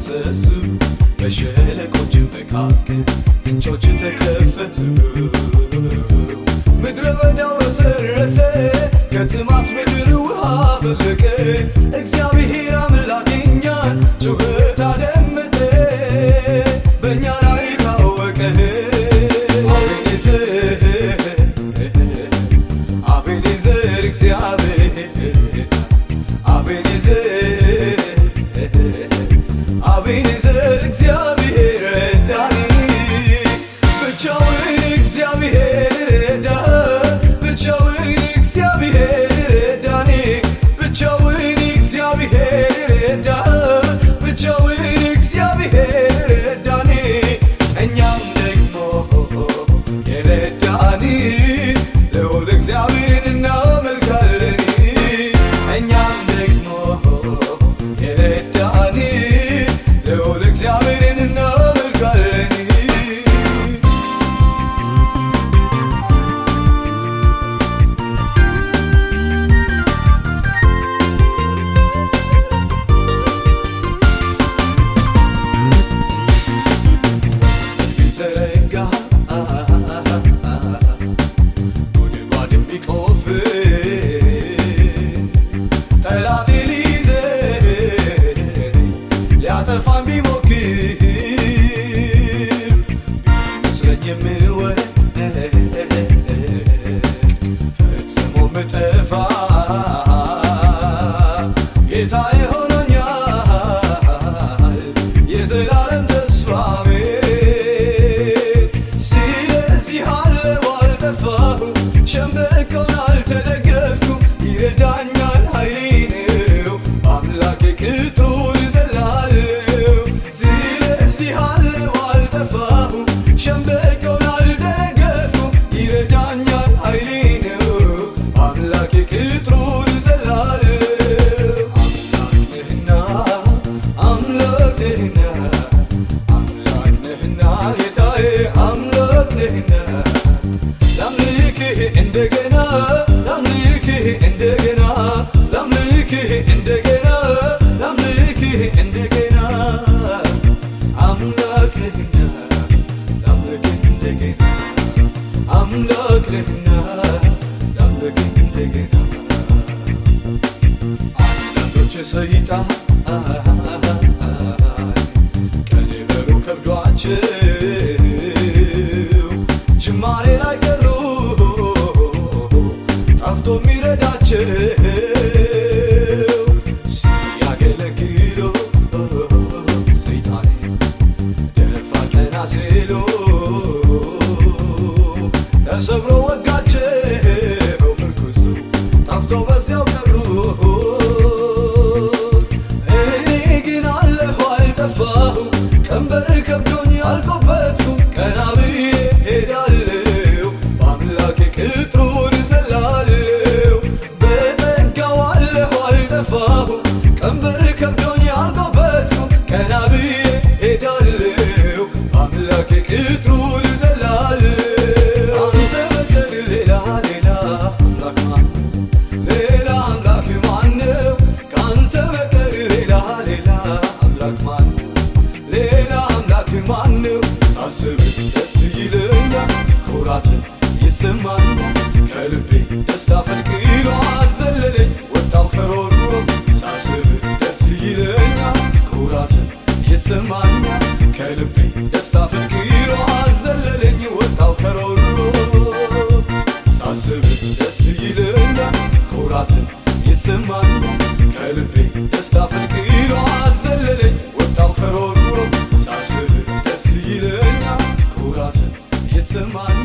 ፈሰሱ በሸለቆች መካከል ምንጮች ተከፈቱ ምድረ በዳው ረሰረሰ ከጥማት ምድር ውሃ ፈለቀ እግዚአብሔር አምላክ የኛን ጩኸት አደመጠ በእኛ ላይ ታወቀ አቤኔዘር እግዚአብሔር አቤኔዘር እግዚአብሔር ረዳኝ ብቻውን እግዚአብሔር ረዳኝ ብቻውን እግዚአብሔር ረዳኝ ብቻውን እግዚአብሔር ረዳኝ ብቻውን እግዚአብሔር ረዳኝ እኛም ደግሞ የረዳን ልዑል እግዚአብሔርን እናመልካለን እኛም ደግሞ የረዳን ልዑል እግዚአብሔርን እናመልካለን ቢዘረጋ ጉድጓድም ቢቆፍር ጠላቴ ሊይዘኝ ሊያጠፋኝ ቢሞክር ቢመስለኝ የምወድቅ ፈጽሞ ምጠፋ ጌታዬ ሆኖኛል የዘላለም ተስፋዬ ስለዚህ አለው አልጠፋሁም ሸምበቆን አልተደገፍኩም ይረዳኛል ኃይሌ ነው አምላኬ ቅጥሩን እዘላለሁ ስለዚህ አለው አልጠፋሁም ሸምበቆን አልተደገፍኩም ይረዳኛል ኃይሌ ነው አምላኬ ቅጥሩን እዘላለሁ አምላክ ነህና አምላክ ነህና ጌታዬ አምላክ ነህና ላምልክህ እንደገና ላምልክህ እንደገና ላምልክህ እንደገና ላምልክህ እንደገና አምላክ ነህና ላምልክህ እንደገና አምላክ ነህና ላምልክህ እንደገና አንዳንዶች ሰይጣን ቀንበሩ ከብዷቸው ጅማሬ ላይ ቀሩ ጠፍቶ የሚረዳቸው ሲያገለግሉ ሰይጣን ደፋ ቀና ሲሉ ተሰብሮ ወጋቸው ምርኩዙ ጠፍቶ በዚያው ቀሩ እኔ ግን አለሁ አልጠፋሁም ቀንበር ከብዶኝ አልቆበትኩም ቀና ብዬ ሄዳለሁ በአምላኬ ቅጥሩን እዘላለሁ በጸጋው አለሁ አልጠፋሁም ቀንበር ከብዶኝ አልቆበትኩም ቀና ብዬ ሄዳለሁ በአምላኬ ቅጥሩን እዘላለሁ አንተ በቀር ሌላ አምላክ ማነው ሌላ አምላክ ማነው ከአንተ በቀር ሌላ አምላክ ማነው ሌላ አምላክ ማነው ሳስብ ደስ ይለኛል ኩራትን ይሰማኛል ከልቤ ደስታ ፈልቅሎ አዘለለኝ ወጣው ከሮሮ ሳስብ ደስ ይለኛል ኩራትን ይሰማኛል ከልቤ ደስታ ፈልቅሎ አዘለለኝ ወጣው ከሮሮ ሳስብ ደስ ይለኛል ኩራትን ይሰማኛል ከልቤ ደስታ ፈልቅሎ አዘለለኝ ወጣው ከሮሮ ሳስብ ደስ ይለኛል ኩራትን ይሰማኛል